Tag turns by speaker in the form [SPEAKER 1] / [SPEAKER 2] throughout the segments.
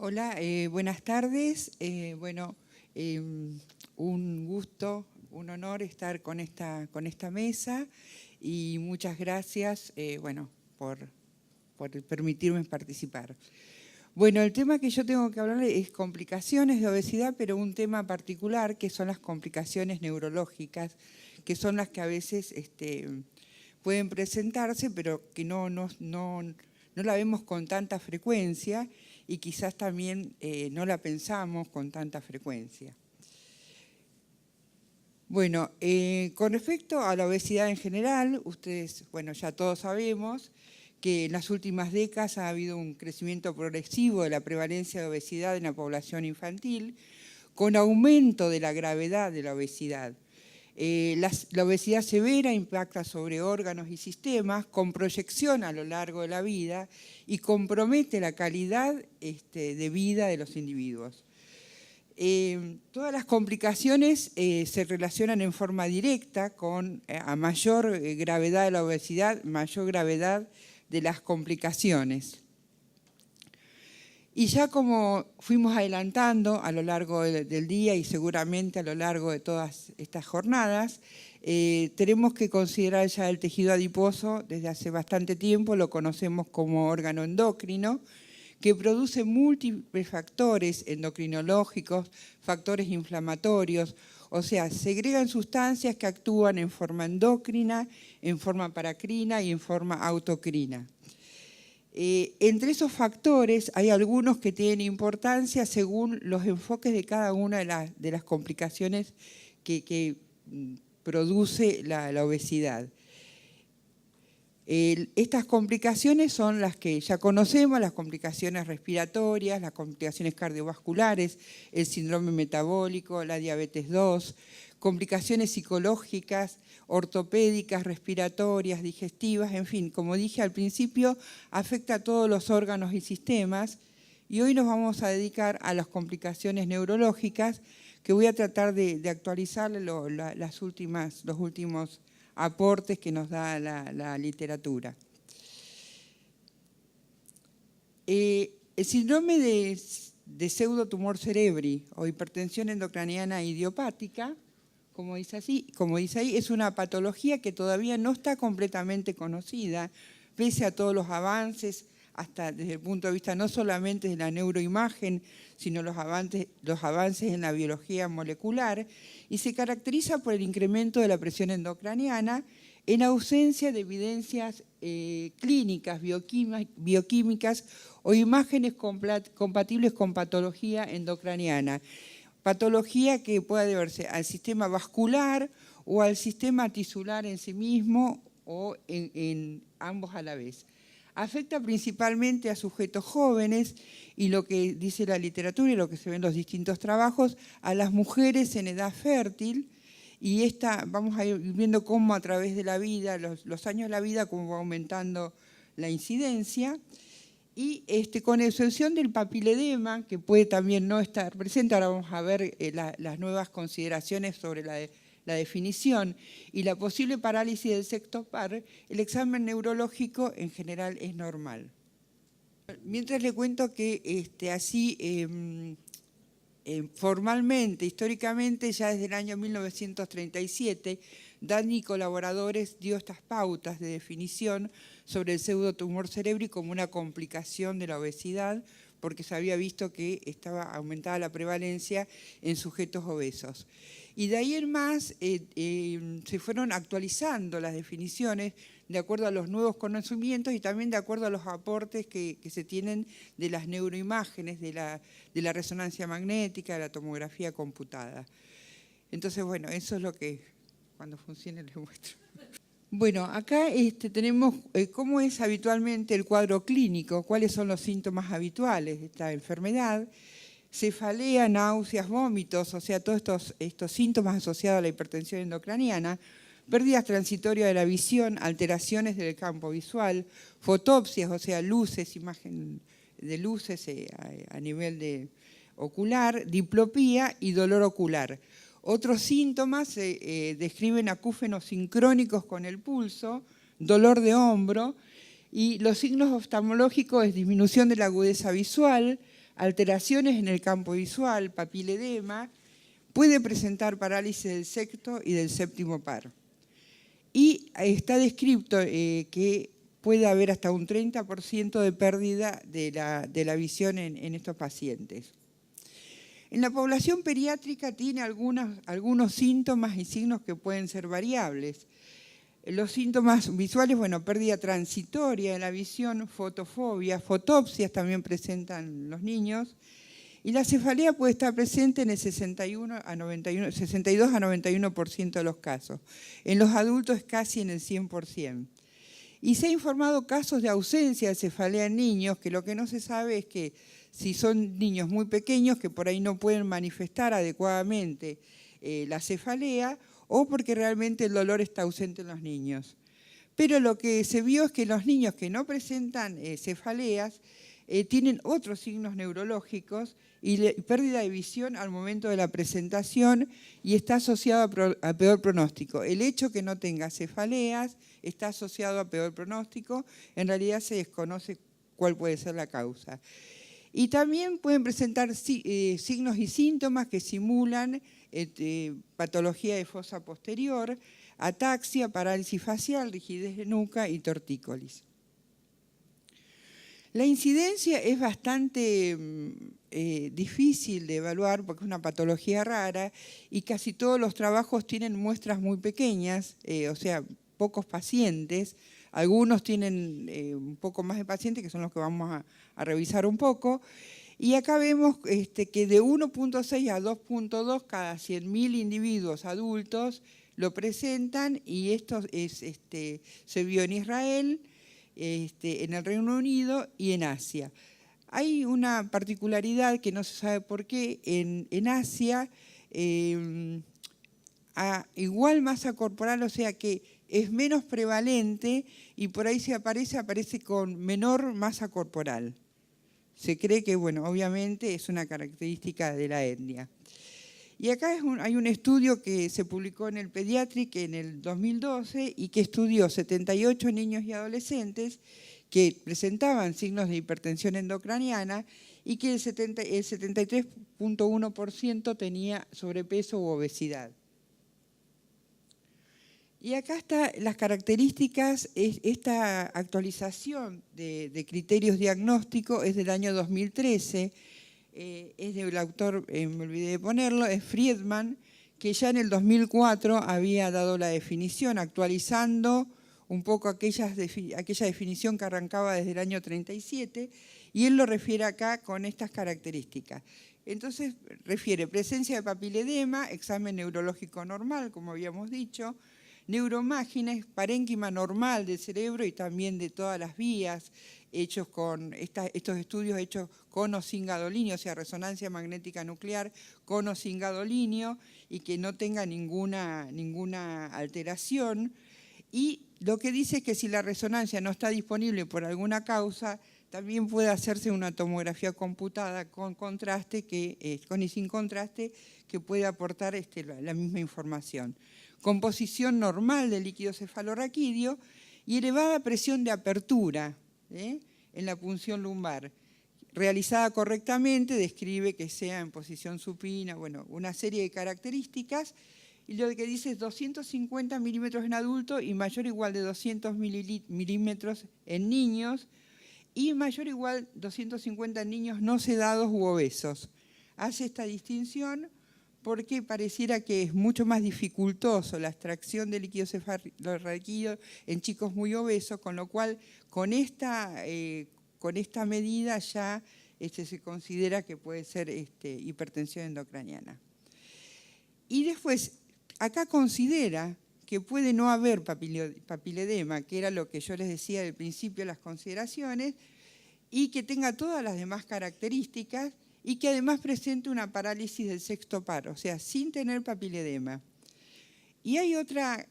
[SPEAKER 1] Hola, buenas tardes. Un gusto, un honor estar con esta mesa y muchas gracias por permitirme participar. Bueno, el tema que yo tengo que hablar es complicaciones de obesidad, pero un tema particular que son las complicaciones neurológicas, que son las que a veces pueden presentarse, pero que no la vemos con tanta frecuencia y quizás también no la pensamos con tanta frecuencia. Bueno, con respecto a la obesidad en general, ustedes, ya todos sabemos que en las últimas décadas ha habido un crecimiento progresivo de la prevalencia de obesidad en la población infantil, con aumento de la gravedad de la obesidad. La obesidad severa impacta sobre órganos y sistemas con proyección a lo largo de la vida y compromete la calidad de vida de los individuos. Todas las complicaciones se relacionan en forma directa con a mayor gravedad de la obesidad, mayor gravedad de las complicaciones. Y ya como fuimos adelantando a lo largo del día y seguramente a lo largo de todas estas jornadas, tenemos que considerar ya el tejido adiposo desde hace bastante tiempo, lo conocemos como órgano endocrino, que produce múltiples factores endocrinológicos, factores inflamatorios, o sea, segregan sustancias que actúan en forma endocrina, en forma paracrina y en forma autocrina. Entre esos factores hay algunos que tienen importancia según los enfoques de cada una de las complicaciones que produce la obesidad. Estas complicaciones son las que ya conocemos, las complicaciones respiratorias, las complicaciones cardiovasculares, el síndrome metabólico, la diabetes 2, complicaciones psicológicas, ortopédicas, respiratorias, digestivas, en fin, como dije al principio, afecta a todos los órganos y sistemas y hoy nos vamos a dedicar a las complicaciones neurológicas que voy a tratar de actualizar los últimos aportes que nos da la literatura. El síndrome de pseudotumor cerebri o hipertensión endocraniana idiopática, como dice ahí, es una patología que todavía no está completamente conocida, pese a todos los avances, hasta desde el punto de vista no solamente de la neuroimagen, sino los avances en la biología molecular, y se caracteriza por el incremento de la presión endocraniana en ausencia de evidencias clínicas, bioquímicas o imágenes compatibles con patología endocraniana. Patología que puede deberse al sistema vascular o al sistema tisular en sí mismo o en ambos a la vez. Afecta principalmente a sujetos jóvenes y lo que dice la literatura y lo que se ve en los distintos trabajos, a las mujeres en edad fértil, y vamos a ir viendo cómo a través de la vida, los años de la vida, cómo va aumentando la incidencia. Y con excepción del papiledema, que puede también no estar presente, ahora vamos a ver las nuevas consideraciones sobre la definición y la posible parálisis del sexto par, el examen neurológico en general es normal. Mientras le cuento que formalmente, históricamente, ya desde el año 1937, Dani y colaboradores dio estas pautas de definición sobre el pseudotumor cerebri como una complicación de la obesidad, porque se había visto que estaba aumentada la prevalencia en sujetos obesos. Y de ahí en más se fueron actualizando las definiciones de acuerdo a los nuevos conocimientos y también de acuerdo a los aportes que se tienen de las neuroimágenes, de la resonancia magnética, de la tomografía computada. Entonces, bueno, eso es lo que cuando funcione les muestro. Bueno, acá tenemos cómo es habitualmente el cuadro clínico, cuáles son los síntomas habituales de esta enfermedad. Cefalea, náuseas, vómitos, o sea, todos estos síntomas asociados a la hipertensión endocraniana, pérdidas transitorias de la visión, alteraciones del campo visual, fotopsias, o sea, luces, imagen de luces a nivel ocular, diplopía y dolor ocular. Otros síntomas describen acúfenos sincrónicos con el pulso, dolor de hombro, y los signos oftalmológicos es disminución de la agudeza visual, alteraciones en el campo visual, papiledema, puede presentar parálisis del sexto y del séptimo par. Y está descrito que puede haber hasta un 30% de pérdida de la visión en estos pacientes. En la población pediátrica tiene algunos síntomas y signos que pueden ser variables. Los síntomas visuales, bueno, pérdida transitoria de la visión, fotofobia, fotopsias también presentan los niños, y la cefalea puede estar presente en el 62 a 91% de los casos. En los adultos es casi en el 100%. Y se ha informado casos de ausencia de cefalea en niños, que lo que no se sabe es que si son niños muy pequeños que por ahí no pueden manifestar adecuadamente la cefalea, o porque realmente el dolor está ausente en los niños. Pero lo que se vio es que los niños que no presentan cefaleas tienen otros signos neurológicos y pérdida de visión al momento de la presentación, y está asociado a peor pronóstico. El hecho que no tenga cefaleas está asociado a peor pronóstico. En realidad se desconoce cuál puede ser la causa. Y también pueden presentar signos y síntomas que simulan patología de fosa posterior, ataxia, parálisis facial, rigidez de nuca y tortícolis. La incidencia es bastante difícil de evaluar porque es una patología rara y casi todos los trabajos tienen muestras muy pequeñas, o sea, pocos pacientes. Algunos tienen un poco más de pacientes, que son los que vamos a revisar un poco. Y acá vemos que de 1.6 a 2.2 cada 100.000 individuos adultos lo presentan, y esto se vio en Israel, en el Reino Unido y en Asia. Hay una particularidad que no se sabe por qué. En Asia, a igual masa corporal, o sea que es menos prevalente, y por ahí si aparece con menor masa corporal. Se cree que, bueno, obviamente es una característica de la etnia. Y acá hay un estudio que se publicó en el Pediatric en el 2012 y que estudió 78 niños y adolescentes que presentaban signos de hipertensión endocraniana y que el 73.1% tenía sobrepeso u obesidad. Y acá están las características. Esta actualización de criterios diagnósticos es del año 2013, es del autor, me olvidé de ponerlo, es Friedman, que ya en el 2004 había dado la definición, actualizando un poco aquella definición que arrancaba desde el año 37, y él lo refiere acá con estas características. Entonces refiere presencia de papiledema, examen neurológico normal, como habíamos dicho, neuroimágenes, parénquima normal del cerebro y también de todas las vías, hechos con estos estudios hechos con o sin gadolinio, o sea, resonancia magnética nuclear con o sin gadolinio, y que no tenga ninguna alteración. Y lo que dice es que si la resonancia no está disponible por alguna causa, también puede hacerse una tomografía computada con contraste, con y sin contraste, que puede aportar la misma información. Composición normal del líquido cefalorraquídeo y elevada presión de apertura en la punción lumbar. Realizada correctamente, describe que sea en posición supina, bueno, una serie de características. Y lo que dice es 250 milímetros en adultos y mayor o igual de 200 milímetros en niños, y mayor o igual 250 en niños no sedados u obesos. Hace esta distinción porque pareciera que es mucho más dificultoso la extracción de líquido cefalorraquídeo en chicos muy obesos, con lo cual con esta medida ya se considera que puede ser hipertensión endocraniana. Y después, acá considera que puede no haber papiledema, que era lo que yo les decía al principio, las consideraciones, y que tenga todas las demás características, y que además presente una parálisis del sexto par, o sea, sin tener papiledema. Y hay otra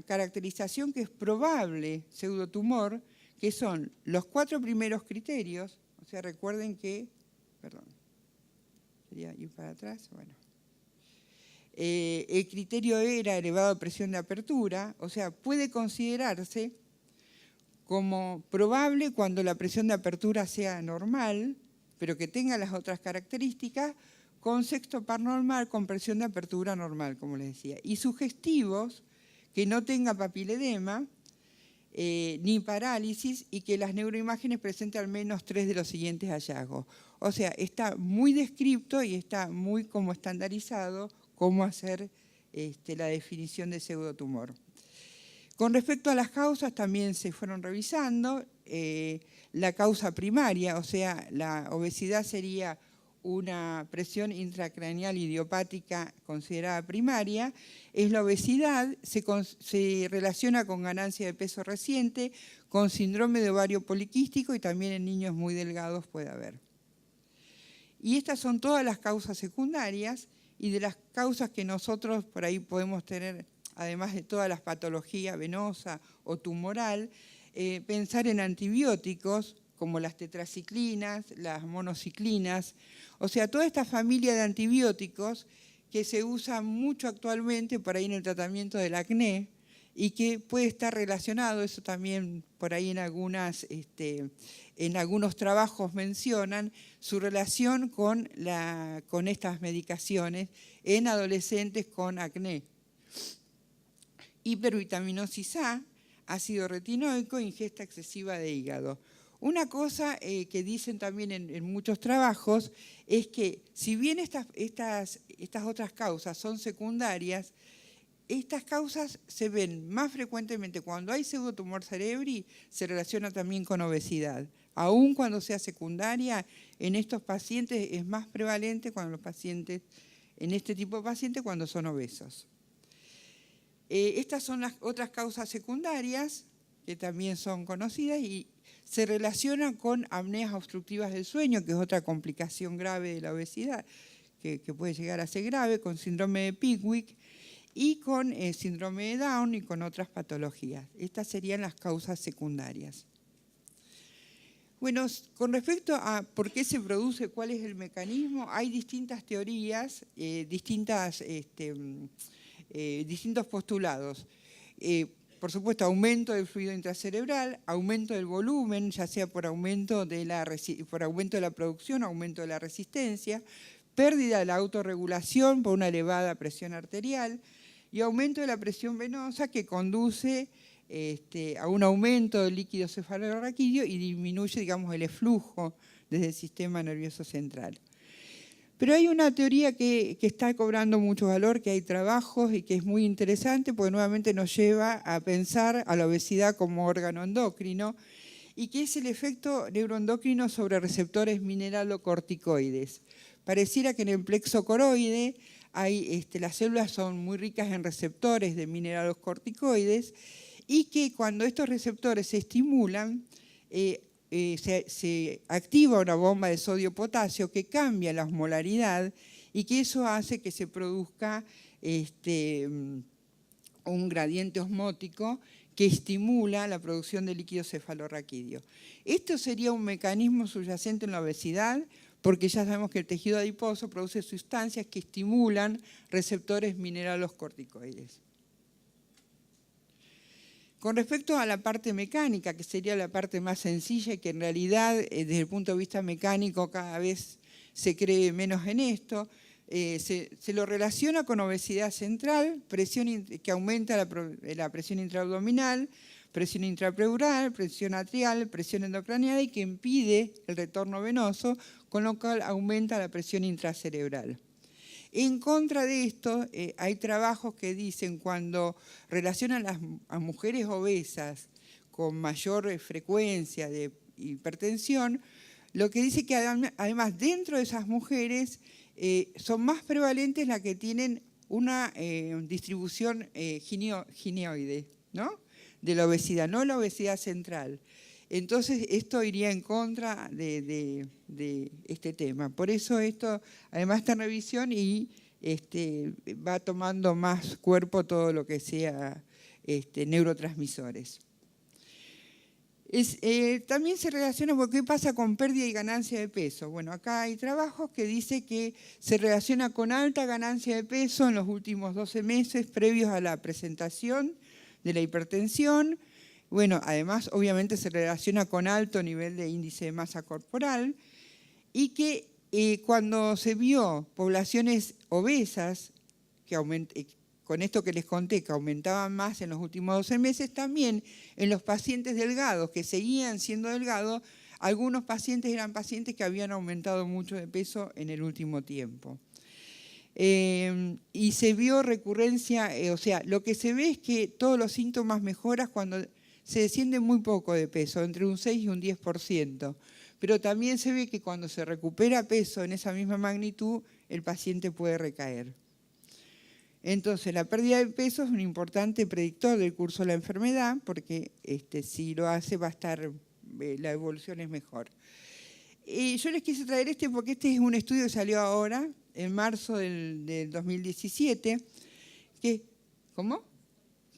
[SPEAKER 1] caracterización que es probable pseudotumor, que son los 4 primeros criterios. O sea, recuerden que, perdón, sería ir para atrás, bueno. El criterio era elevada presión de apertura, o sea, puede considerarse como probable cuando la presión de apertura sea normal, pero que tenga las otras características, con sexto par normal, con presión de apertura normal, como les decía. Y sugestivos, que no tenga papiledema, ni parálisis, y que las neuroimágenes presenten al menos 3 de los siguientes hallazgos. O sea, está muy descripto y está muy como estandarizado cómo hacer la definición de pseudotumor. Con respecto a las causas, también se fueron revisando. La causa primaria, o sea, la obesidad sería una presión intracraneal idiopática considerada primaria, es la obesidad, se relaciona con ganancia de peso reciente, con síndrome de ovario poliquístico y también en niños muy delgados puede haber. Y estas son todas las causas secundarias, y de las causas que nosotros por ahí podemos tener, además de todas las patologías venosa o tumoral, pensar en antibióticos como las tetraciclinas, las monociclinas, o sea, toda esta familia de antibióticos que se usa mucho actualmente por ahí en el tratamiento del acné y que puede estar relacionado, eso también por ahí en algunos trabajos mencionan, su relación con estas medicaciones en adolescentes con acné. Hipervitaminosis A, ácido retinoico, ingesta excesiva de hígado. Una cosa que dicen también en muchos trabajos es que si bien estas otras causas son secundarias, estas causas se ven más frecuentemente cuando hay pseudotumor cerebri, se relaciona también con obesidad. Aún cuando sea secundaria, en estos pacientes es más prevalente en este tipo de pacientes cuando son obesos. Estas son las otras causas secundarias que también son conocidas y se relacionan con apneas obstructivas del sueño, que es otra complicación grave de la obesidad, que puede llegar a ser grave, con síndrome de Pickwick y con síndrome de Down y con otras patologías. Estas serían las causas secundarias. Bueno, con respecto a por qué se produce, cuál es el mecanismo, hay distintas teorías, distintos postulados. Por supuesto, aumento del fluido intracerebral, aumento del volumen, ya sea por aumento de la producción, aumento de la resistencia, pérdida de la autorregulación por una elevada presión arterial y aumento de la presión venosa que conduce a un aumento del líquido cefalorraquídeo y disminuye, digamos, el eflujo desde el sistema nervioso central. Pero hay una teoría que está cobrando mucho valor, que hay trabajos y que es muy interesante porque nuevamente nos lleva a pensar a la obesidad como órgano endocrino y que es el efecto neuroendocrino sobre receptores mineralocorticoides. Pareciera que en el plexo coroide las células son muy ricas en receptores de mineralocorticoides y que cuando estos receptores se estimulan, se activa una bomba de sodio-potasio que cambia la osmolaridad y que eso hace que se produzca un gradiente osmótico que estimula la producción de líquido cefalorraquídeo. Esto sería un mecanismo subyacente en la obesidad porque ya sabemos que el tejido adiposo produce sustancias que estimulan receptores mineralocorticoides. Con respecto a la parte mecánica, que sería la parte más sencilla y que en realidad desde el punto de vista mecánico cada vez se cree menos en esto, se lo relaciona con obesidad central, que aumenta la presión intraabdominal, presión intrapleural, presión atrial, presión endocraniana y que impide el retorno venoso, con lo cual aumenta la presión intracerebral. En contra de esto, hay trabajos que dicen cuando relacionan a mujeres obesas con mayor frecuencia de hipertensión, lo que dice que además dentro de esas mujeres son más prevalentes las que tienen una distribución gineoide, ¿no? De la obesidad, no la obesidad central. Entonces, esto iría en contra de este tema. Por eso esto, además, está en revisión y va tomando más cuerpo todo lo que sea neurotransmisores. También se relaciona con qué pasa con pérdida y ganancia de peso. Bueno, acá hay trabajos que dicen que se relaciona con alta ganancia de peso en los últimos 12 meses previos a la presentación de la hipertensión. Bueno, además, obviamente se relaciona con alto nivel de índice de masa corporal y que cuando se vio poblaciones obesas, con esto que les conté, que aumentaban más en los últimos 12 meses, también en los pacientes delgados, que seguían siendo delgados, algunos pacientes eran pacientes que habían aumentado mucho de peso en el último tiempo. Y se vio recurrencia, o sea, lo que se ve es que todos los síntomas mejoran cuando se desciende muy poco de peso, entre un 6 y un 10%. Pero también se ve que cuando se recupera peso en esa misma magnitud, el paciente puede recaer. Entonces, la pérdida de peso es un importante predictor del curso de la enfermedad, porque si lo hace va a estar, la evolución es mejor. Yo les quise traer porque este es un estudio que salió ahora, en marzo del 2017, ¿cómo?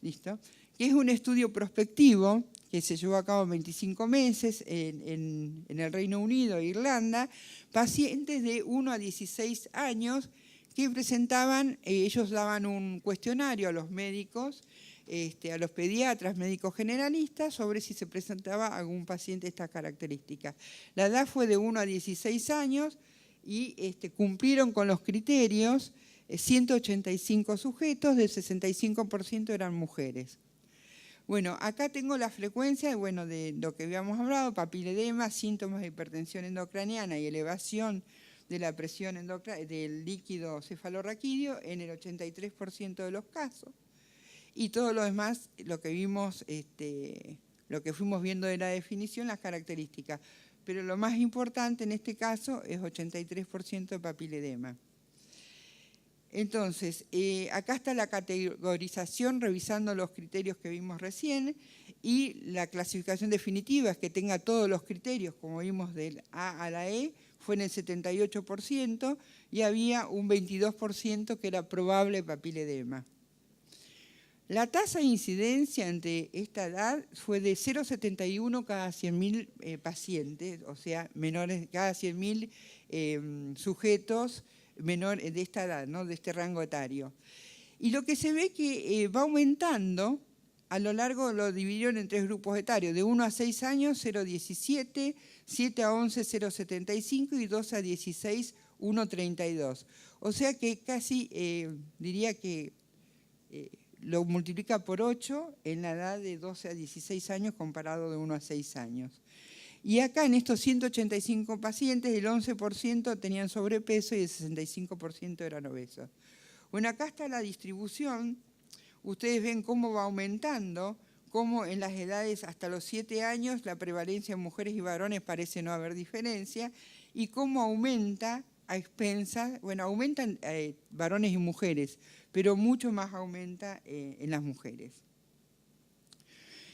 [SPEAKER 1] Listo. Que es un estudio prospectivo que se llevó a cabo en 25 meses en el Reino Unido e Irlanda, pacientes de 1 a 16 años que presentaban, ellos daban un cuestionario a los médicos, a los pediatras, médicos generalistas, sobre si se presentaba algún paciente de estas características. La edad fue de 1 a 16 años y cumplieron con los criterios 185 sujetos, del 65% eran mujeres. Bueno, acá tengo la frecuencia de lo que habíamos hablado, papiledema, síntomas de hipertensión endocraniana y elevación de la presión del líquido cefalorraquídeo en el 83% de los casos. Y todo lo demás, lo que vimos, lo que fuimos viendo de la definición, las características. Pero lo más importante en este caso es 83% de papiledema. Entonces, acá está la categorización revisando los criterios que vimos recién y la clasificación definitiva es que tenga todos los criterios, como vimos del A a la E, fue en el 78% y había un 22% que era probable papiledema. La tasa de incidencia entre esta edad fue de 0,71 cada 100.000 pacientes, o sea, menores, cada 100.000 sujetos menores de esta edad, ¿no? De este rango etario. Y lo que se ve que va aumentando, a lo largo lo dividieron en 3 grupos etarios, de 1 a 6 años, 0,17, 7 a 11, 0,75 y 2 a 16, 1,32. O sea que casi, diría que lo multiplica por 8 en la edad de 12 a 16 años comparado de 1 a 6 años. Y acá en estos 185 pacientes, el 11% tenían sobrepeso y el 65% eran obesos. Bueno, acá está la distribución. Ustedes ven cómo va aumentando, cómo en las edades hasta los 7 años la prevalencia en mujeres y varones parece no haber diferencia, y cómo aumenta a expensas, bueno, aumentan varones y mujeres, pero mucho más aumenta en las mujeres.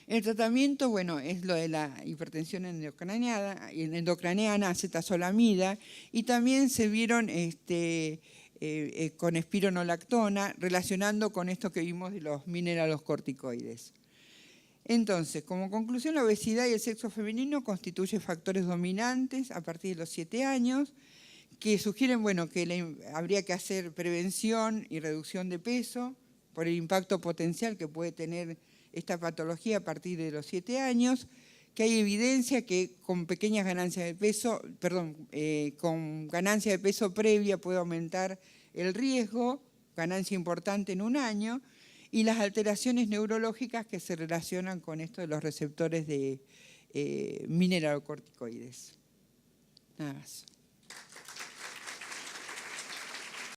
[SPEAKER 1] El tratamiento, bueno, es lo de la hipertensión endocraniana, acetazolamida, y también se vieron con espironolactona, relacionando con esto que vimos de los mineralocorticoides. Entonces, como conclusión, la obesidad y el sexo femenino constituyen factores dominantes a partir de los 7 años, que sugieren, bueno, que habría que hacer prevención y reducción de peso por el impacto potencial que puede tener esta patología a partir de los 7 años, que hay evidencia que con pequeñas ganancias de peso, con ganancia de peso previa puede aumentar el riesgo, ganancia importante en un año, y las alteraciones neurológicas que se relacionan con esto de los receptores de mineralocorticoides. Nada más.